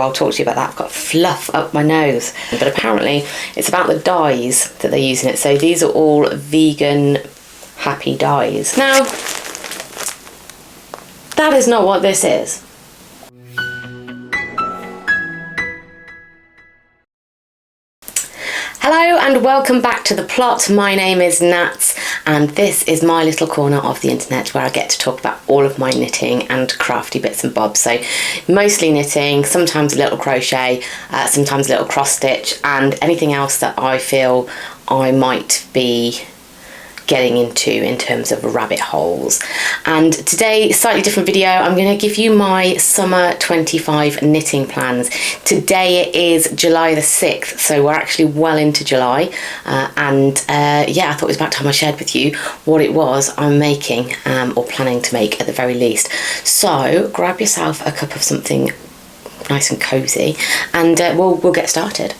I'll talk to you about that. I've got fluff up my nose, but apparently it's about the dyes that they use in it. So these are all vegan happy dyes. Now, that is not what this is. Hello and welcome back to The Plot. My name is Nats and this is my little corner of the internet where I get to talk about all of my knitting and crafty bits and bobs. So mostly knitting, sometimes a little crochet, sometimes a little cross stitch, and anything else that I feel I might be getting into in terms of rabbit holes. And today, slightly different video, I'm going to give you my summer 25 knitting plans. Today it is July the 6th, so we're actually well into July, yeah, I thought it was about time I shared with you what it was I'm making, or planning to make at the very least. So grab yourself a cup of something nice and cozy and we'll get started.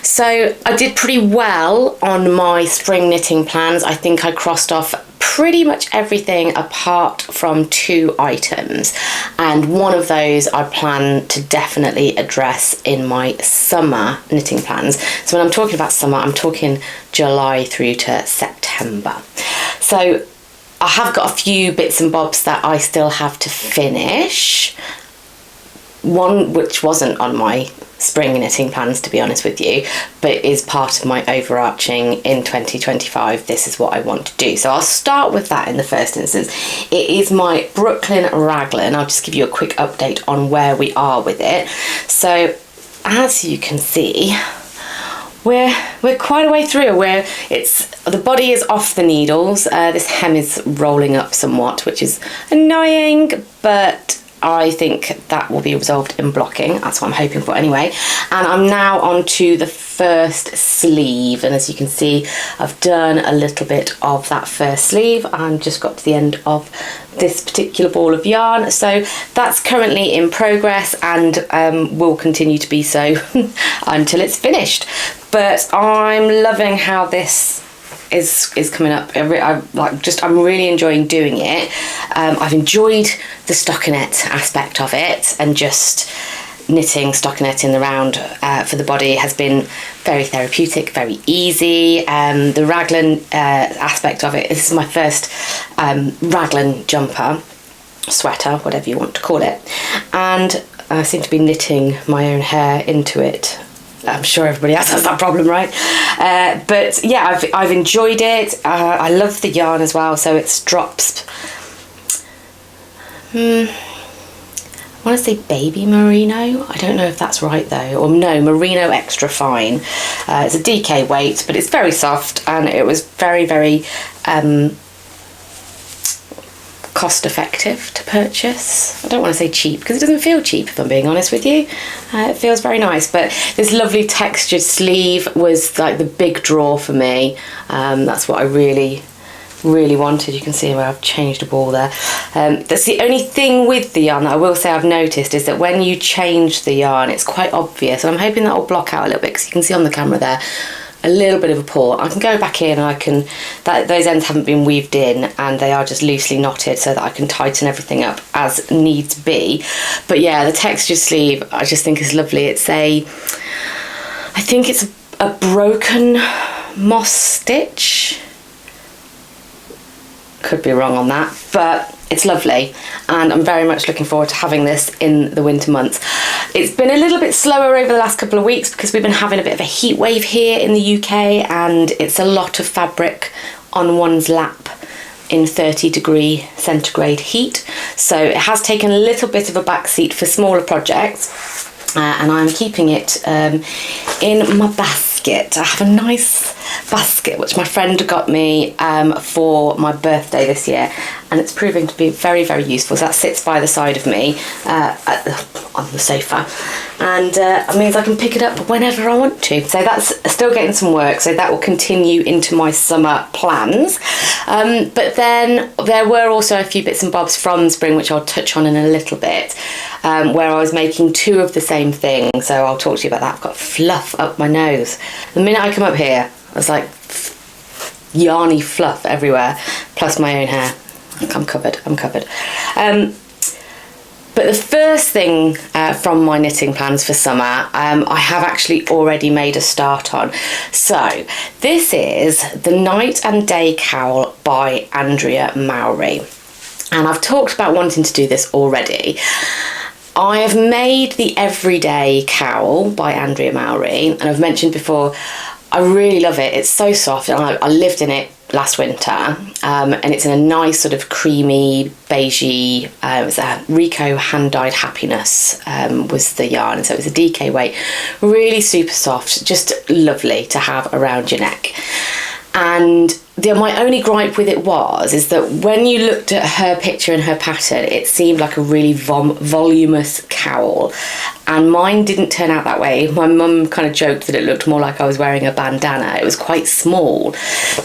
So I did pretty well on my spring knitting plans. I think I crossed off pretty much everything apart from 2 items, and one of those I plan to definitely address in my summer knitting plans. So when I'm talking about summer, I'm talking July through to September. So I have got a few bits and bobs that I still have to finish. One which wasn't on my spring knitting plans, to be honest with you, but is part of my overarching in 2025, this is what I want to do. So I'll start with that in the first instance. It is my Brooklyn raglan. I'll just give you a quick update on where we are with it. So as you can see, we're quite a way through, where the body is off the needles. This hem is rolling up somewhat, which is annoying, but I think that will be resolved in blocking. That's what I'm hoping for anyway. And I'm now on to the first sleeve. And as you can see, I've done a little bit of that first sleeve. I've just got to the end of this particular ball of yarn. So that's currently in progress and will continue to be so until it's finished. But I'm loving how this is coming up. I'm really enjoying doing it. I've enjoyed the stockinette aspect of it, and just knitting stockinette in the round for the body has been very therapeutic, very easy. The raglan aspect of it, this is my first raglan jumper, sweater, whatever you want to call it, and I seem to be knitting my own hair into it. I'm sure everybody else has that problem, right? But yeah, I've enjoyed it. I love the yarn as well, so it's drops. I want to say baby merino. I don't know if that's right though, or no, merino extra fine. It's a DK weight, but it's very soft, and it was very, very cost effective to purchase. I don't want to say cheap because it doesn't feel cheap, if I'm being honest with you. It feels very nice, but this lovely textured sleeve was like the big draw for me. That's what I really wanted. You can see where I've changed a ball there. That's the only thing with the yarn that I will say I've noticed, is that when you change the yarn, it's quite obvious, and I'm hoping that will block out a little bit, because you can see on the camera there a little bit of a pull. I can go back in and those ends haven't been weaved in, and they are just loosely knotted so that I can tighten everything up as needs be. But yeah, the textured sleeve I just think is lovely. I think it's a broken moss stitch. Could be wrong on that, but it's lovely, and I'm very much looking forward to having this in the winter months. It's been a little bit slower over the last couple of weeks because we've been having a bit of a heat wave here in the UK, and it's a lot of fabric on one's lap in 30° centigrade heat, so it has taken a little bit of a backseat for smaller projects, and I'm keeping it in my basket. I have a nice basket which my friend got me for my birthday this year, and it's proving to be very, very useful. So that sits by the side of me on the sofa, and it means I can pick it up whenever I want to. So that's still getting some work, so that will continue into my summer plans. But then there were also a few bits and bobs from spring which I'll touch on in a little bit, where I was making 2 of the same thing, so I'll talk to you about that. I've got fluff up my nose. The minute I come up here, I was like yarny fluff everywhere, plus my own hair. I'm covered. But the first thing from my knitting plans for summer, I have actually already made a start on. So this is the Night and Day Cowl by Andrea Mowry. And I've talked about wanting to do this already. I have made the Everyday Cowl by Andrea Mowry, and I've mentioned before, I really love it. It's so soft, and I lived in it last winter, and it's in a nice sort of creamy beigey, it was a Rico hand-dyed happiness was the yarn, so it was a DK weight, really super soft, just lovely to have around your neck. And my only gripe with it is that when you looked at her picture and her pattern, it seemed like a really voluminous cowl, and mine didn't turn out that way. My mum kind of joked that it looked more like I was wearing a bandana. It was quite small.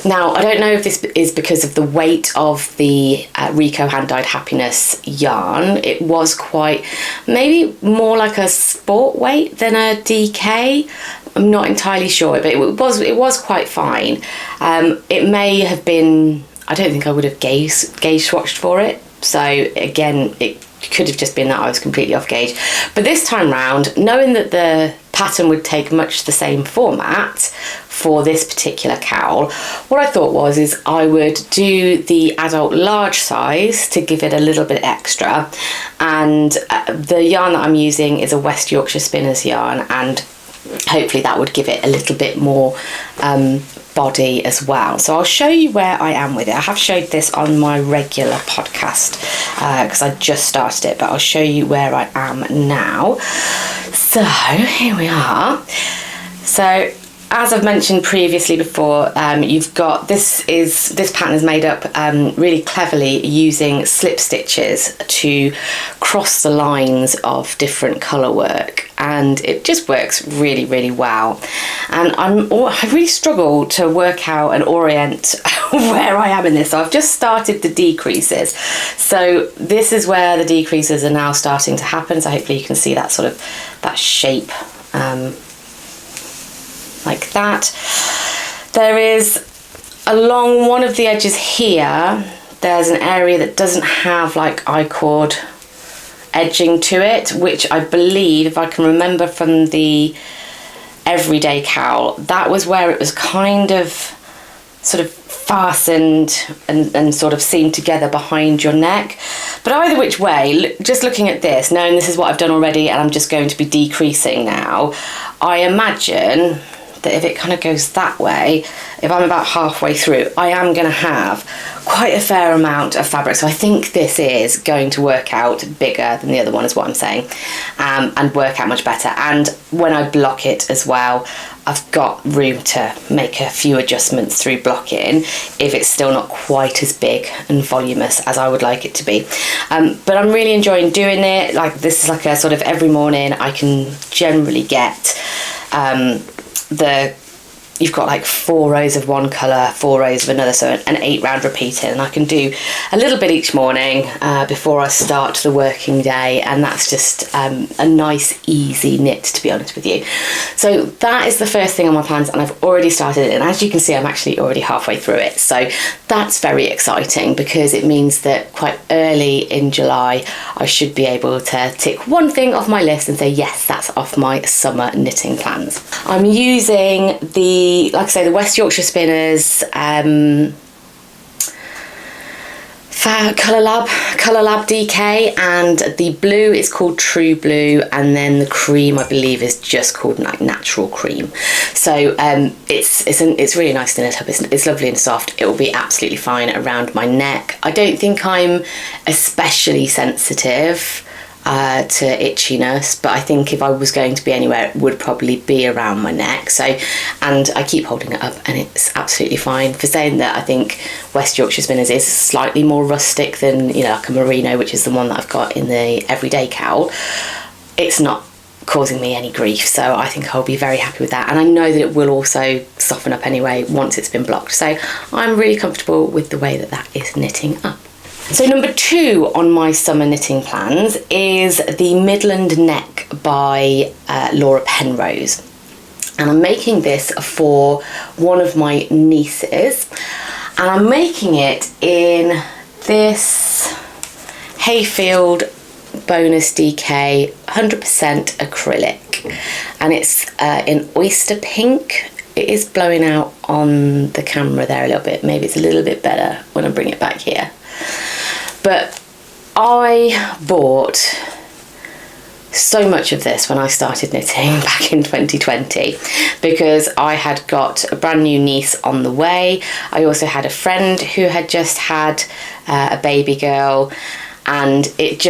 Now, I don't know if this is because of the weight of the Rico hand-dyed happiness yarn. It was quite, maybe more like a sport weight than a DK. I'm not entirely sure, but it was quite fine. It may have been, I don't think I would have gauge swatched for it. So again, it could have just been that I was completely off gauge. But this time round, knowing that the pattern would take much the same format for this particular cowl, what I thought is I would do the adult large size to give it a little bit extra. And the yarn that I'm using is a West Yorkshire Spinners yarn, and hopefully that would give it a little bit more body as well. So I'll show you where I am with it. I have showed this on my regular podcast because I just started it, but I'll show you where I am now. So here we are. So as I've mentioned previously before, you've got this pattern is made up really cleverly using slip stitches to cross the lines of different colour work, and it just works really, really well. And I really struggle to work out and orient where I am in this. So I've just started the decreases. So this is where the decreases are now starting to happen. So hopefully you can see that sort of that shape. Like that. There is, along one of the edges here, there's an area that doesn't have like I-cord edging to it, which I believe, if I can remember from the Everyday Cowl, that was where it was kind of sort of fastened and sort of seamed together behind your neck. But either which way, just looking at this, knowing this is what I've done already and I'm just going to be decreasing now, I imagine that if it kind of goes that way, if I'm about halfway through, I am going to have quite a fair amount of fabric. So I think this is going to work out bigger than the other one, is what I'm saying, and work out much better. And when I block it as well, I've got room to make a few adjustments through blocking if it's still not quite as big and voluminous as I would like it to be. But I'm really enjoying doing it. Like, this is like a sort of every morning I can generally get you've got like 4 rows of one colour, 4 rows of another, so an 8 round repeating, and I can do a little bit each morning before I start the working day, and that's just a nice easy knit, to be honest with you. So that is the first thing on my plans, and I've already started it, and as you can see I'm actually already halfway through it, so that's very exciting because it means that quite early in July I should be able to tick one thing off my list and say yes, that's off my summer knitting plans. I'm using like I say, the West Yorkshire Spinners Colour Lab DK, and the blue is called True Blue, and then the cream I believe is just called like Natural Cream. So it's really nice to knit up. It's lovely and soft. It will be absolutely fine around my neck. I don't think I'm especially sensitive to itchiness, but I think if I was going to be anywhere it would probably be around my neck. So, and I keep holding it up and it's absolutely fine. For saying that, I think West Yorkshire Spinners is slightly more rustic than, you know, like a Merino, which is the one that I've got in the Everyday Cowl. It's not causing me any grief, so I think I'll be very happy with that, and I know that it will also soften up anyway once it's been blocked, so I'm really comfortable with the way that that is knitting up. So number 2 on my summer knitting plans is the Midland neck by Laura Penrose, and I'm making this for one of my nieces, and I'm making it in this Hayfield Bonus DK 100% acrylic, and it's in oyster pink. It is blowing out on the camera there a little bit. Maybe it's a little bit better when I bring it back here. But I bought so much of this when I started knitting back in 2020 because I had got a brand new niece on the way. I also had a friend who had just had a baby girl, and it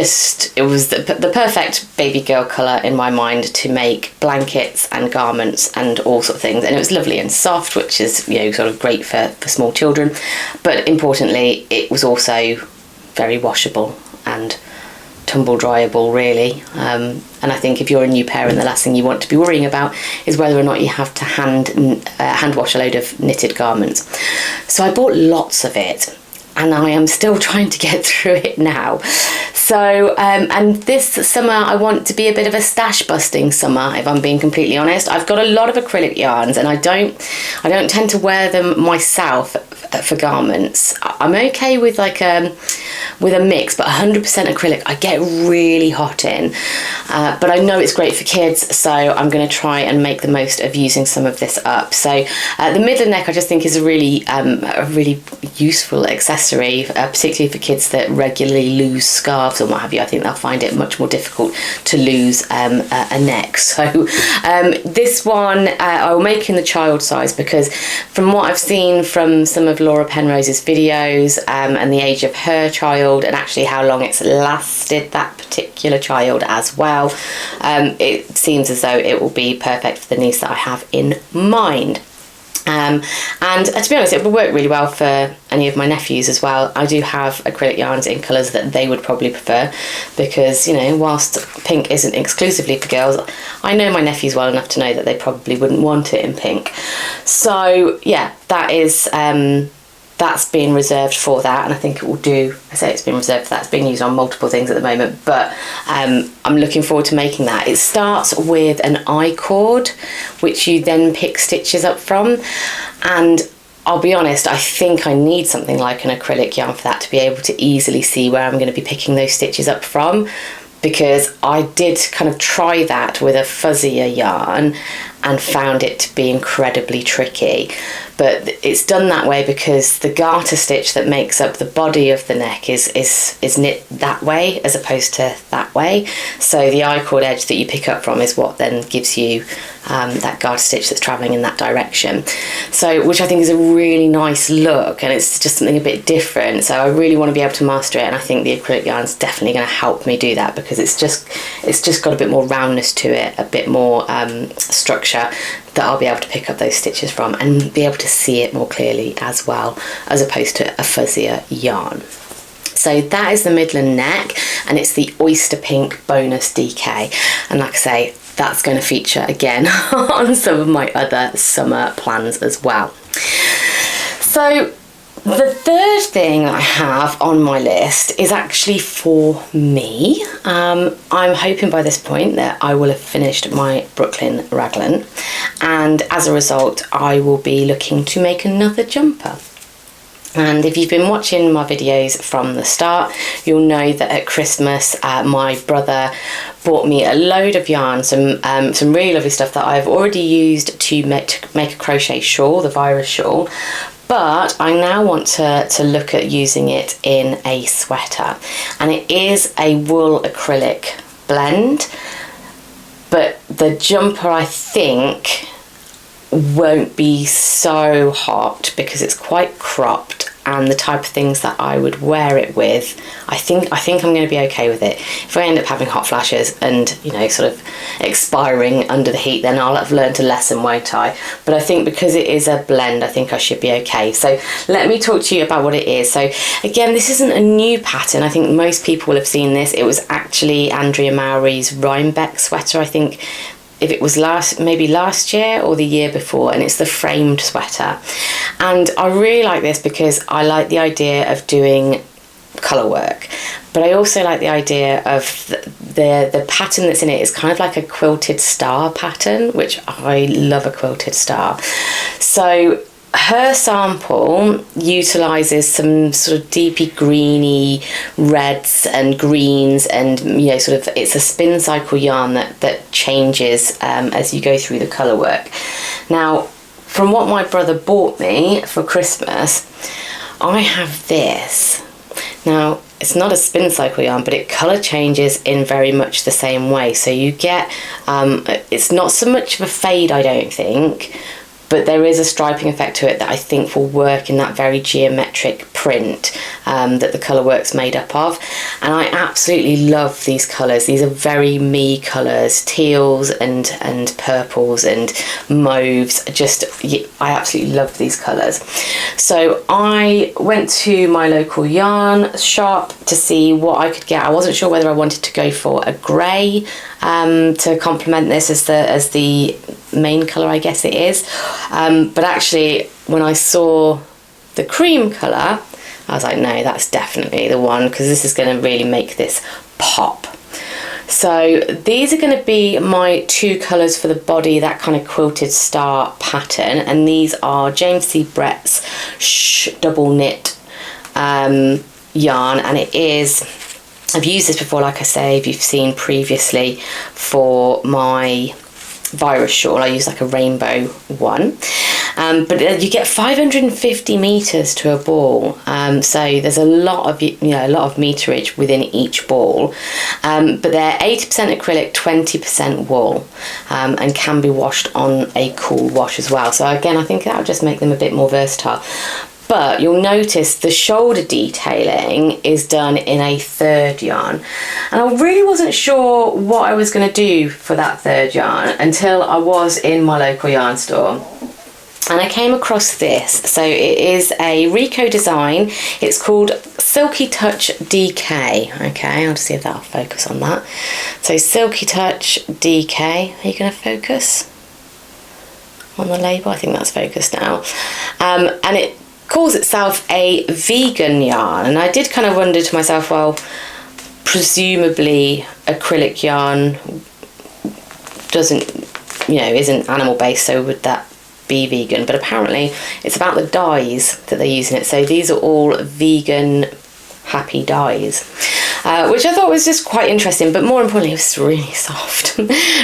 was the perfect baby girl colour in my mind to make blankets and garments and all sorts of things. And it was lovely and soft, which is, you know, sort of great for small children, but importantly it was also very washable and tumble dryable, really. And I think if you're a new parent, the last thing you want to be worrying about is whether or not you have to hand wash a load of knitted garments. So I bought lots of it, and I am still trying to get through it now. So and this summer I want to be a bit of a stash busting summer, if I'm being completely honest. I've got a lot of acrylic yarns, and I don't tend to wear them myself for garments. I'm okay with with a mix, but 100% acrylic I get really hot in. But I know it's great for kids, so I'm going to try and make the most of using some of this up. So the Midland neck I just think is a really useful accessory, particularly for kids that regularly lose scarves and what have you. I think they'll find it much more difficult to lose a neck. So this one I will make in the child size, because from what I've seen from some of Laura Penrose's videos and the age of her child, and actually how long it's lasted that particular child as well, it seems as though it will be perfect for the niece that I have in mind. And to be honest, it would work really well for any of my nephews as well. I do have acrylic yarns in colours that they would probably prefer, because, you know, whilst pink isn't exclusively for girls, I know my nephews well enough to know that they probably wouldn't want it in pink. So yeah, that is that's being reserved for that, and I think it will do. I say it's been reserved for that. It's being used on multiple things at the moment, but I'm looking forward to making that. It starts with an I-cord, which you then pick stitches up from, and I'll be honest, I think I need something like an acrylic yarn for that, to be able to easily see where I'm going to be picking those stitches up from, because I did kind of try that with a fuzzier yarn and found it to be incredibly tricky. But it's done that way because the garter stitch that makes up the body of the neck is knit that way as opposed to that way. So the I-cord edge that you pick up from is what then gives you that garter stitch that's travelling in that direction. So, which I think is a really nice look, and it's just something a bit different. So I really want to be able to master it, and I think the acrylic yarn is definitely going to help me do that, because it's just got a bit more roundness to it, a bit more structure, that I'll be able to pick up those stitches from and be able to see it more clearly as well, as opposed to a fuzzier yarn. So that is the Midland neck, and it's the oyster pink bonus DK, and like I say, that's going to feature again on some of my other summer plans as well. So the third thing I have on my list is actually for me. I'm hoping by this point that I will have finished my Brooklyn raglan, and as a result I will be looking to make another jumper. And if you've been watching my videos from the start, you'll know that at Christmas my brother bought me a load of yarn, some really lovely stuff that I've already used to make a crochet shawl, the virus shawl. But I now want to look at using it in a sweater, and it is a wool acrylic blend, but the jumper I think won't be so hot because it's quite cropped, and the type of things that I would wear it with, I think I'm going to be okay with it. If I end up having hot flashes and, you know, sort of expiring under the heat, then I'll have learned a lesson, won't I? But I think because it is a blend, I think I should be okay. So let me talk to you about what it is. So again, this isn't a new pattern. I think most people will have seen this. It was actually Andrea Mowry's Rhinebeck sweater, I think, if it was maybe last year or the year before, and it's the framed sweater. And I really like this because I like the idea of doing colour work, but I also like the idea of the pattern that's in it is kind of like a quilted star pattern, which I love a quilted star. So her sample utilises some sort of deepy greeny reds and greens, and sort of it's a spin cycle yarn that changes as you go through the colour work. Now, from what my brother bought me for Christmas, I have this. Now, it's not a spin cycle yarn, but it colour changes in very much the same way. So you get, it's not so much of a fade, I don't think, but there is a striping effect to it that I think will work in that very geometric print that the colour work's made up of. And I absolutely love these colours. These are very me colours, teals and purples and mauves. I absolutely love these colours. So I went to my local yarn shop to see what I could get. I wasn't sure whether I wanted to go for a grey to complement this as the main colour, I guess it is. But actually, when I saw the cream colour, I was like, no, that's definitely the one, because this is going to really make this pop. So these are going to be my two colours for the body, that kind of quilted star pattern, and these are James C. Brett's Shhhh double knit yarn, and it is, I've used this before, like I say, if you've seen previously, for my virus shawl. I use like a rainbow one, but you get 550 meters to a ball, so there's a lot of meterage within each ball, but they're 80% acrylic, 20% wool, and can be washed on a cool wash as well. So again, I think that would just make them a bit more versatile. But you'll notice the shoulder detailing is done in a third yarn. And I really wasn't sure what I was going to do for that third yarn until I was in my local yarn store. And I came across this. So it is a Rico design. It's called Silky Touch DK. Okay, I'll just see if that'll focus on that. So Silky Touch DK. Are you going to focus on the label? I think that's focused now. And it calls itself a vegan yarn, and I did kind of wonder to myself, well, presumably acrylic yarn isn't animal based, so would that be vegan? But apparently it's about the dyes that they're using it, so these are all vegan happy dyes, which I thought was just quite interesting, but more importantly, it was really soft.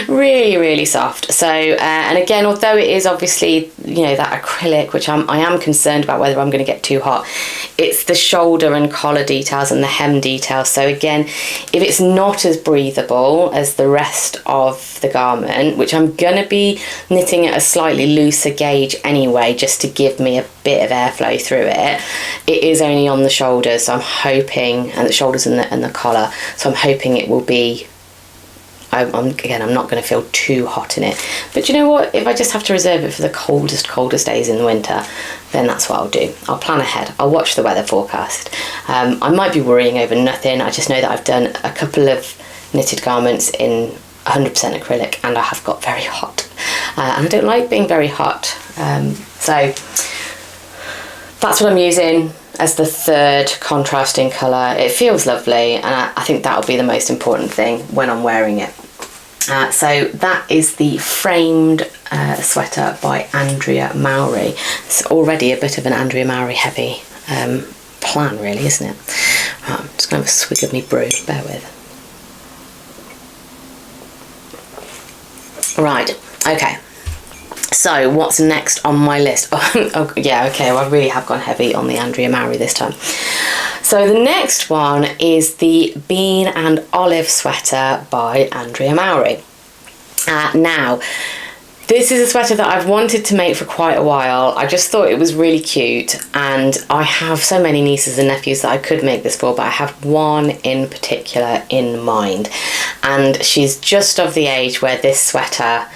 really soft. So and again, although it is obviously that acrylic, which I am concerned about whether I'm going to get too hot, it's the shoulder and collar details and the hem details. So again, if it's not as breathable as the rest of the garment, which I'm going to be knitting at a slightly looser gauge anyway, just to give me a bit of airflow through it, it is only on the shoulders, so I'm hoping, and the shoulders and the collar, so I'm hoping it will be, I'm not going to feel too hot in it. But you know what, if I just have to reserve it for the coldest days in the winter, then that's what I'll do. I'll plan ahead. I'll watch the weather forecast. I might be worrying over nothing. I just know that I've done a couple of knitted garments in 100% acrylic, and I have got very hot, and I don't like being very hot, so that's what I'm using as the third contrasting colour. It feels lovely, and I think that'll be the most important thing when I'm wearing it. So that is the framed sweater by Andrea Mowry. It's already a bit of an Andrea Mowry heavy plan, really, isn't it? Right, I'm just going to have a swig of me brew, bear with. Right, okay. So what's next on my list? Oh yeah, okay, well, I really have gone heavy on the Andrea Mowry this time. So the next one is the Bean and Olive sweater by Andrea Mowry. Now, this is a sweater that I've wanted to make for quite a while. I just thought it was really cute, and I have so many nieces and nephews that I could make this for, but I have one in particular in mind, and she's just of the age where this sweater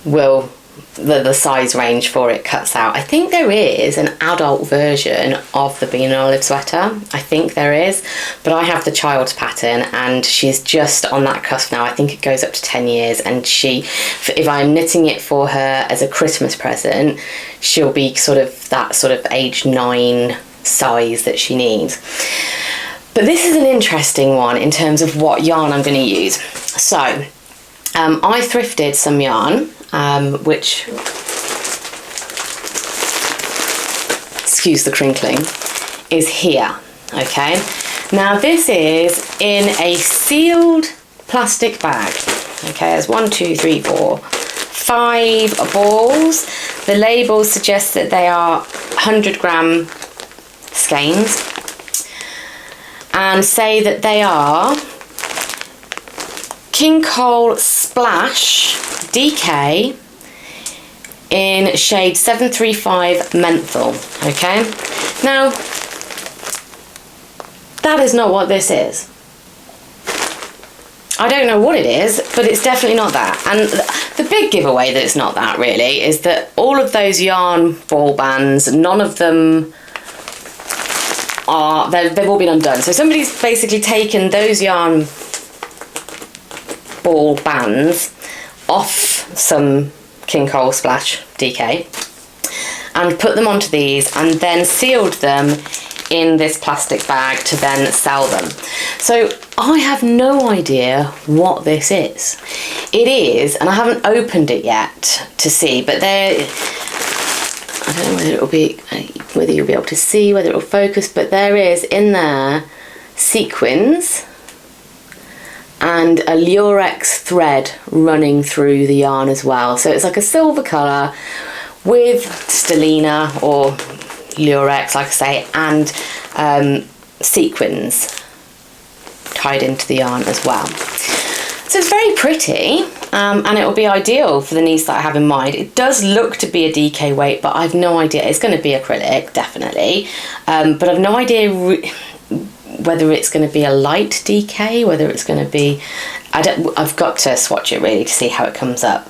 will, the size range for it cuts out. I think there is an adult version of the Bean and Olive sweater. I think there is, but I have the child's pattern, and she's just on that cusp now. I think it goes up to 10 years, and if I'm knitting it for her as a Christmas present, she'll be sort of age 9 size that she needs. But this is an interesting one in terms of what yarn I'm going to use. So I thrifted some yarn, which excuse the crinkling, is here, okay? Now this is in a sealed plastic bag, okay? There's 1, 2, 3, 4, 5 balls. The labels suggest that they are 100-gram skeins and say that they are Cowl Splash DK in shade 735 Menthol, okay? Now, that is not what this is. I don't know what it is, but it's definitely not that. And the big giveaway that it's not that, really, is that all of those yarn ball bands, none of them are, they've all been undone. So somebody's basically taken those yarn ball bands off some Cowl Splash DK and put them onto these and then sealed them in this plastic bag to then sell them. So I have no idea what this is. It is, and I haven't opened it yet to see, but there, I don't know whether it'll be, whether you'll be able to see, whether it'll focus, but there is in there sequins and a lurex thread running through the yarn as well. So it's like a silver colour with stellina or lurex, like I say, and sequins tied into the yarn as well. So it's very pretty, and it will be ideal for the needs that I have in mind. It does look to be a DK weight, but I've no idea. It's going to be acrylic, definitely, but I've no idea whether it's going to be a light DK, whether it's going to be, I've got to swatch it really to see how it comes up.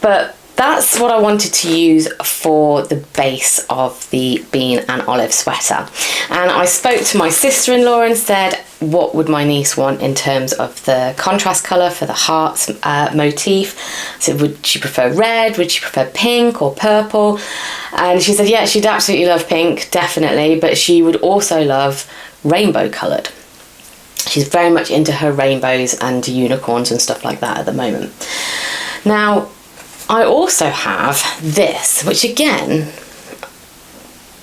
But that's what I wanted to use for the base of the bean and olive sweater. And I spoke to my sister-in-law and said, what would my niece want in terms of the contrast colour for the hearts motif? So would she prefer red? Would she prefer pink or purple? And she said, yeah, she'd absolutely love pink, definitely, but she would also love rainbow coloured. She's very much into her rainbows and unicorns and stuff like that at the moment. Now, I also have this, which again,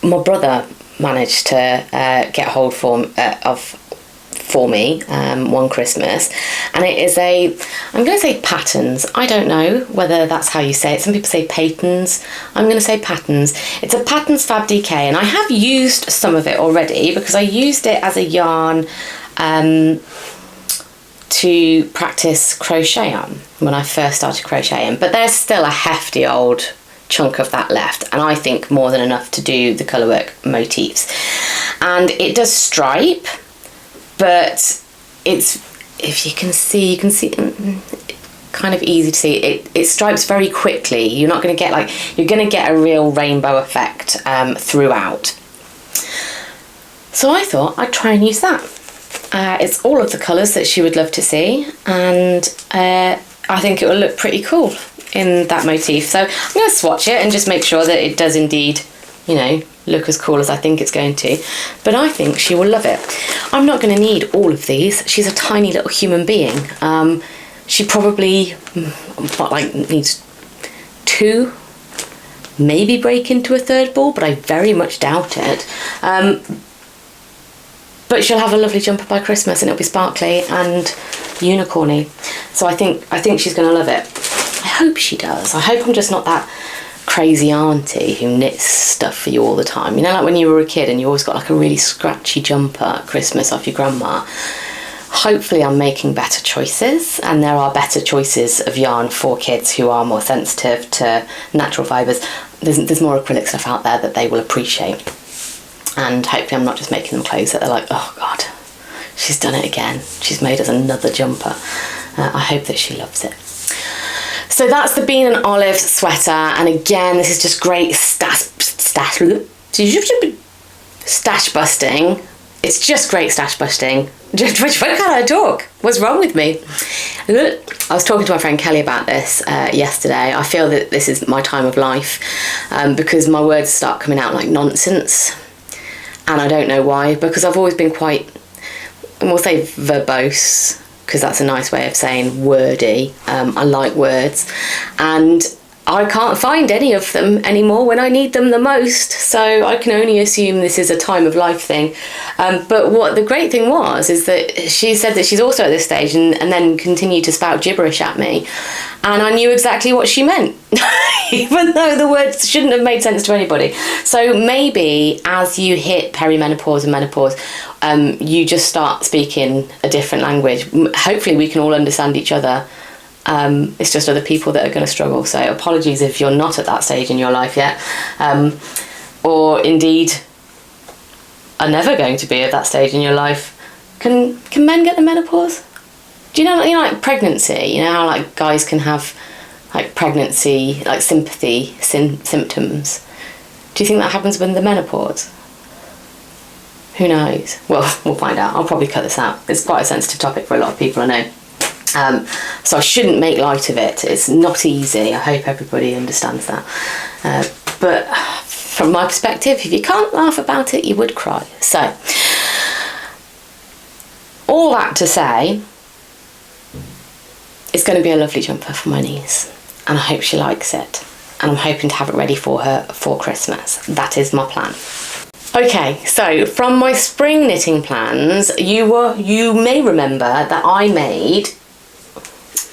my brother managed to get hold of for me one Christmas, and it is a, I'm going to say patterns, I don't know whether that's how you say it, some people say patterns, I'm going to say patterns. It's a Patterns Fab DK, and I have used some of it already because I used it as a yarn to practice crochet on when I first started crocheting, but there's still a hefty old chunk of that left, and I think more than enough to do the colourwork motifs. And it does stripe, but it's, if you can see kind of easy to see, it stripes very quickly. You're not going to get like, you're going to get a real rainbow effect throughout. So I thought I'd try and use that. It's all of the colours that she would love to see, and I think it will look pretty cool in that motif. So I'm going to swatch it and just make sure that it does indeed, you know, look as cool as I think it's going to. But I think she will love it. I'm not going to need all of these. She's a tiny little human being. She probably needs 2, maybe break into a 3rd ball, but I very much doubt it. But she'll have a lovely jumper by Christmas, and it'll be sparkly and unicorny. So I think she's going to love it. I hope she does. I hope I'm just not that crazy auntie who knits stuff for you all the time. You know, like when you were a kid and you always got like a really scratchy jumper at Christmas off your grandma. Hopefully I'm making better choices, and there are better choices of yarn for kids who are more sensitive to natural fibres. There's more acrylic stuff out there that they will appreciate. And hopefully I'm not just making them clothes that they're like, oh God, she's done it again. She's made us another jumper. I hope that she loves it. So that's the bean and olive sweater. And again, this is just great stash busting. It's just great stash busting. Why can't I talk? What's wrong with me? I was talking to my friend Kelly about this yesterday. I feel that this is my time of life because my words start coming out like nonsense. And I don't know why, because I've always been quite, and we'll say verbose, because that's a nice way of saying wordy. I like words. And I can't find any of them anymore when I need them the most, so I can only assume this is a time of life thing. But what the great thing was is that she said that she's also at this stage, and then continued to spout gibberish at me, and I knew exactly what she meant, even though the words shouldn't have made sense to anybody. So maybe as you hit perimenopause and menopause, you just start speaking a different language. Hopefully we can all understand each other. It's just other people that are going to struggle. So apologies if you're not at that stage in your life yet, or indeed are never going to be at that stage in your life. Can men get the menopause? Do you know like pregnancy? You know how like guys can have like pregnancy, like sympathy symptoms. Do you think that happens with the menopause? Who knows? Well, we'll find out. I'll probably cut this out. It's quite a sensitive topic for a lot of people, I know. So I shouldn't make light of it. It's not easy. I hope everybody understands that. But from my perspective, if you can't laugh about it, you would cry. So, all that to say, it's going to be a lovely jumper for my niece, and I hope she likes it. And I'm hoping to have it ready for her for Christmas. That is my plan. Okay, so from my spring knitting plans, you may remember that I made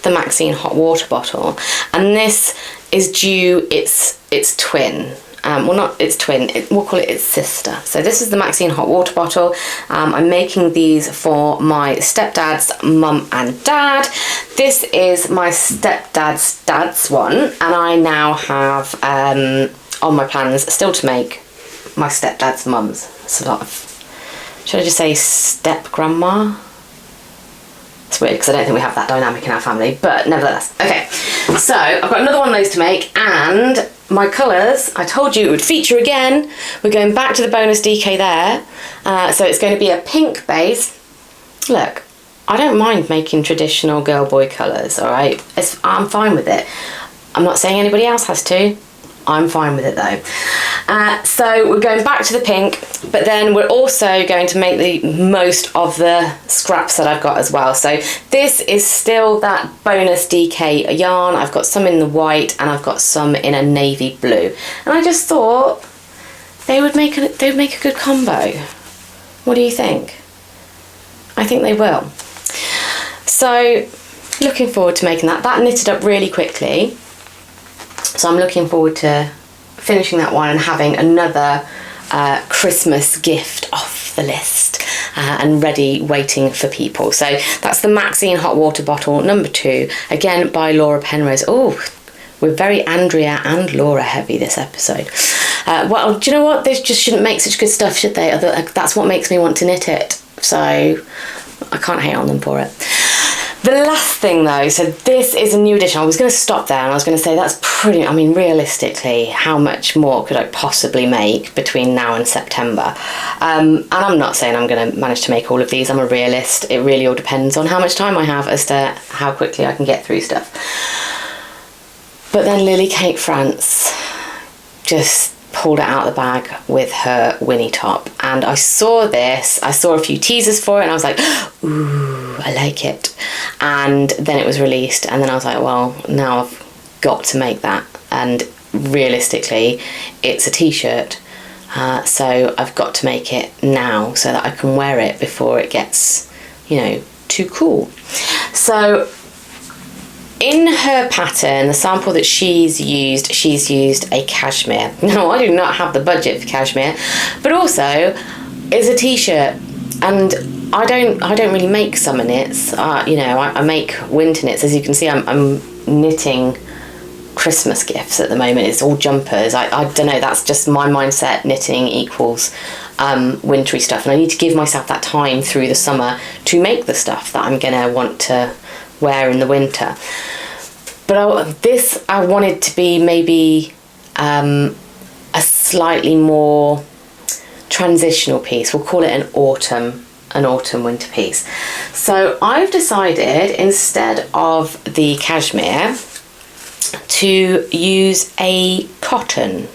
the Maxine hot water bottle, and this is due its twin. Well, not its twin, we'll call it its sister. So this is the Maxine hot water bottle. I'm making these for my stepdad's mum and dad. This is my stepdad's dad's one, and I now have on my plans still to make my stepdad's mum's sort of, should I just say step grandma? It's weird because I don't think we have that dynamic in our family, but nevertheless. Okay, so I've got another one of those to make, and my colours, I told you it would feature again. We're going back to the bonus DK there. So it's going to be a pink base. Look, I don't mind making traditional girl boy colours, all right? I'm fine with it. I'm not saying anybody else has to. I'm fine with it though. So we're going back to the pink, but then we're also going to make the most of the scraps that I've got as well. So this is still that bonus DK yarn. I've got some in the white and I've got some in a navy blue. And I just thought they would make a good combo. What do you think? I think they will. So looking forward to making that. That knitted up really quickly. So I'm looking forward to finishing that one and having another Christmas gift off the list and ready, waiting for people. So that's the Maxine hot water bottle number 2, again by Laura Penrose. Oh, we're very Andrea and Laura heavy this episode. Well, do you know what? They just shouldn't make such good stuff, should they? That's what makes me want to knit it. So I can't hate on them for it. The last thing though, so this is a new edition. I was going to stop there and I was going to say that's pretty, I mean realistically, how much more could I possibly make between now and September? And I'm not saying I'm going to manage to make all of these, I'm a realist. It really all depends on how much time I have as to how quickly I can get through stuff. But then Lily Kate France just pulled it out of the bag with her Winnie top, and I saw this, I saw a few teasers for it and I was like, ooh, I like it. And then it was released and then I was like, well, now I've got to make that. And realistically it's a t-shirt, so I've got to make it now so that I can wear it before it gets, you know, too cool. So in her pattern, the sample that she's used a cashmere. Now, I do not have the budget for cashmere, but also it's a t-shirt, and I don't really make summer knits. You know, I make winter knits. As you can see, I'm knitting Christmas gifts at the moment. It's all jumpers. I don't know, that's just my mindset. Knitting equals wintry stuff, and I need to give myself that time through the summer to make the stuff that I'm gonna want to wear in the winter. But I wanted to be maybe a slightly more transitional piece. We'll call it an autumn winter piece. So I've decided, instead of the cashmere, to use a cotton,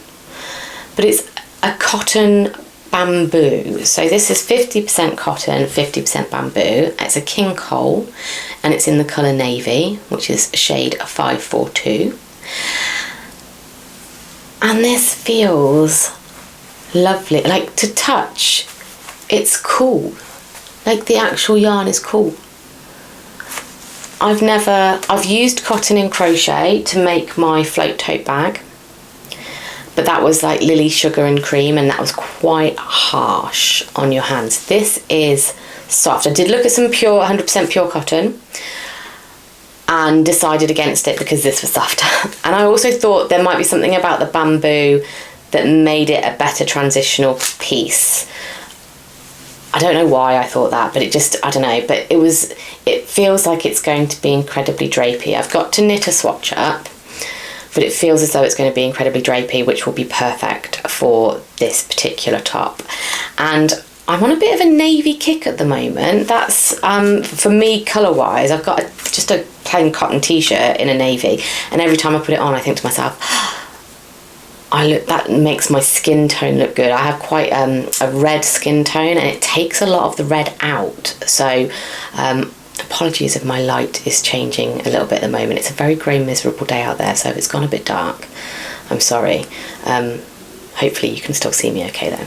but it's a cotton bamboo. So this is 50% cotton, 50% bamboo. It's a King Cowl and it's in the colour navy, which is shade 542. And this feels lovely, like to touch. It's cool, like the actual yarn is cool. I've used cotton and crochet to make my float tote bag, but that was like lily, sugar and cream, and that was quite harsh on your hands. This is soft. I did look at some pure 100% pure cotton and decided against it because this was softer. And I also thought there might be something about the bamboo that made it a better transitional piece. I don't know why I thought that, but it just, I don't know, but it feels like it's going to be incredibly drapey. I've got to knit a swatch up, but it feels as though it's going to be incredibly drapey, which will be perfect for this particular top. And I'm on a bit of a navy kick at the moment. That's, for me, colour-wise, I've got just a plain cotton t-shirt in a navy, and every time I put it on, I think to myself, that makes my skin tone look good. I have quite a red skin tone, and it takes a lot of the red out. So apologies if my light is changing a little bit at the moment. It's a very grey, miserable day out there, so if it's gone a bit dark, I'm sorry. Hopefully you can still see me okay though.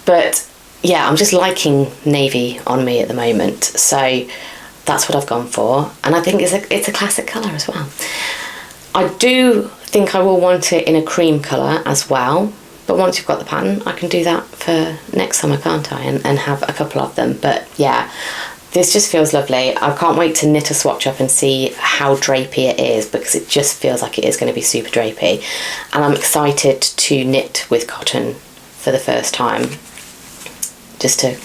But yeah, I'm just liking navy on me at the moment, so that's what I've gone for, and I think it's a classic colour as well. I do think I will want it in a cream colour as well, but once you've got the pattern, I can do that for next summer, can't I, and have a couple of them. But yeah, this just feels lovely. I can't wait to knit a swatch up and see how drapey it is, because it just feels like it is going to be super drapey, and I'm excited to knit with cotton for the first time, just to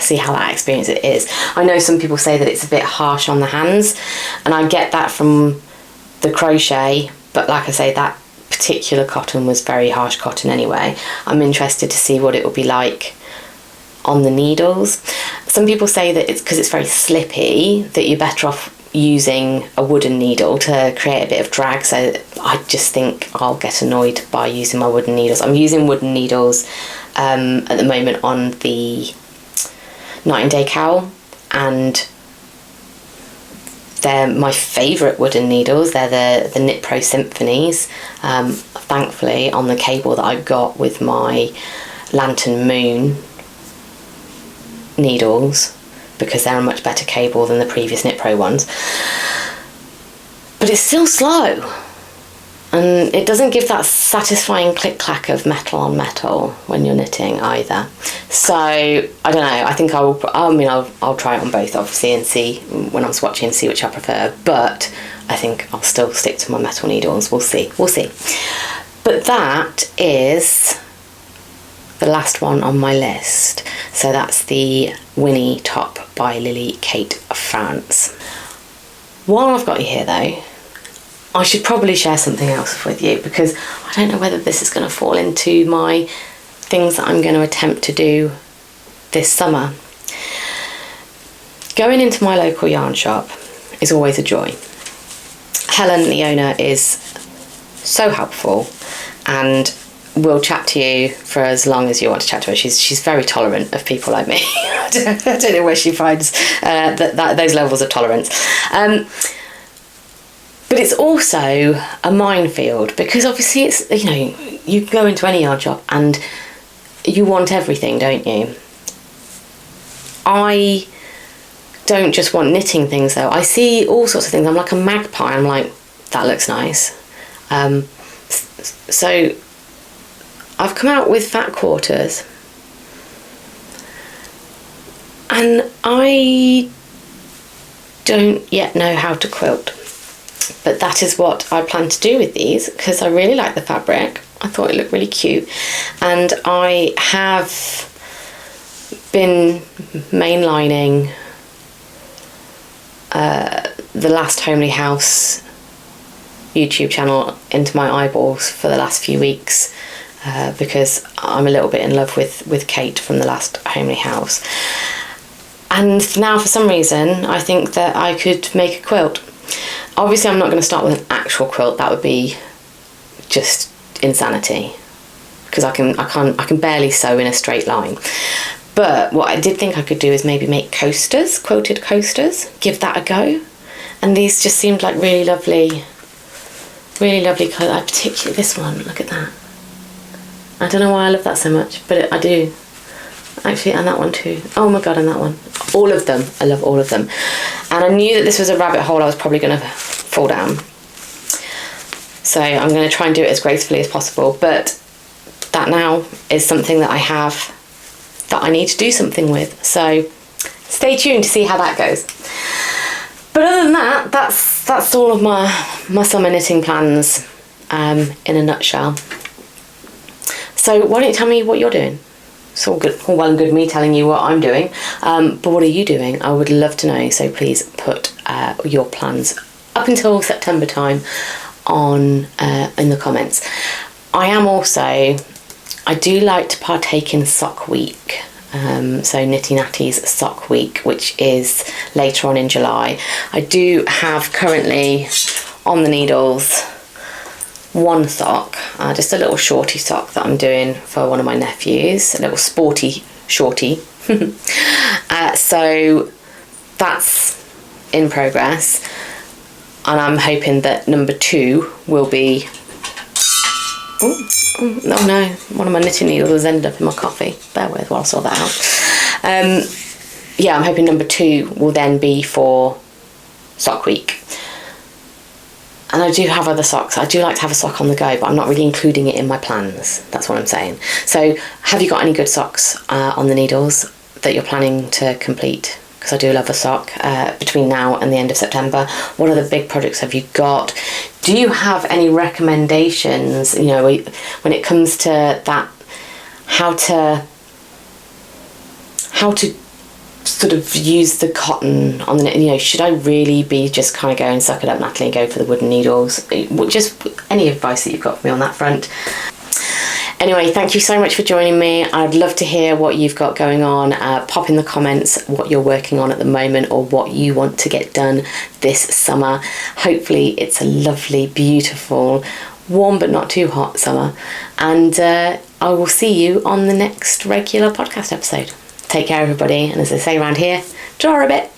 see how that experience it is. I know some people say that it's a bit harsh on the hands, and I get that from the crochet, but like I say, that particular cotton was very harsh cotton anyway. I'm interested to see what it will be like on the needles. Some people say that it's because it's very slippy that you're better off using a wooden needle to create a bit of drag, so I just think I'll get annoyed by using my wooden needles. I'm using wooden needles at the moment on the Night and Day Cowl, and they're my favourite wooden needles. They're the Knit Pro Symphonies. Thankfully, on the cable that I got with my Lantern Moon needles, because they're a much better cable than the previous Knit Pro ones. But it's still slow, and it doesn't give that satisfying click-clack of metal on metal when you're knitting either. So I don't know, I think I'll try it on both obviously and see when I'm swatching and see which I prefer, but I think I'll still stick to my metal needles. We'll see. But that is the last one on my list. So that's the Winnie top by Lily Kate France. While I've got you here though, I should probably share something else with you, because I don't know whether this is going to fall into my things that I'm going to attempt to do this summer. Going into my local yarn shop is always a joy. Helen, the owner, is so helpful and will chat to you for as long as you want to chat to her. She's very tolerant of people like me. I don't know where she finds those levels of tolerance. But it's also a minefield, because obviously it's, you go into any yarn shop and you want everything, don't you? I don't just want knitting things though. I see all sorts of things. I'm like a magpie. I'm like, that looks nice. So I've come out with fat quarters, and I don't yet know how to quilt. But that is what I plan to do with these, because I really like the fabric. I thought it looked really cute, and I have been mainlining the Last Homely House YouTube channel into my eyeballs for the last few weeks, because I'm a little bit in love with Kate from the Last Homely House. And now for some reason I think that I could make a quilt. Obviously I'm not going to start with an actual quilt. That would be just insanity, because I can barely sew in a straight line. But what I did think I could do is maybe make coasters, quilted coasters, give that a go. And these just seemed like really lovely colours. I particularly this one, look at that. I don't know why I love that so much, but I do. Actually, and that one too. Oh my god, and that one. All of them. I love all of them. And I knew that this was a rabbit hole I was probably going to fall down. So I'm going to try and do it as gracefully as possible. But that now is something that I have that I need to do something with. So stay tuned to see how that goes. But other than that, that's all of my summer knitting plans in a nutshell. So why don't you tell me what you're doing? It's all good, all well and good me telling you what I'm doing, but what are you doing? I would love to know. So please put your plans up until September time on in the comments. I do like to partake in sock week. So Knitty Natty's sock week, which is later on in July. I do have currently on the needles one sock, just a little shorty sock that I'm doing for one of my nephews, a little sporty shorty. So that's in progress, and I'm hoping that number 2 will be oh no, one of my knitting needles has ended up in my coffee. Bear with while I sort that out. Yeah, I'm hoping number 2 will then be for sock week. And I do have other socks. I do like to have a sock on the go, but I'm not really including it in my plans. That's what I'm saying. So have you got any good socks on the needles that you're planning to complete? Because I do love a sock between now and the end of September. What other big projects have you got? Do you have any recommendations, you know, when it comes to that, how to sort of use the cotton on the, you know, should I really be just kind of going suck it up Natalie and go for the wooden needles? Just any advice that you've got for me on that front. Anyway, thank you so much for joining me. I'd love to hear what you've got going on. Pop in the comments what you're working on at the moment or what you want to get done this summer. Hopefully it's a lovely, beautiful, warm but not too hot summer. And I will see you on the next regular podcast episode. Take care, everybody. And as they say around here, draw a bit.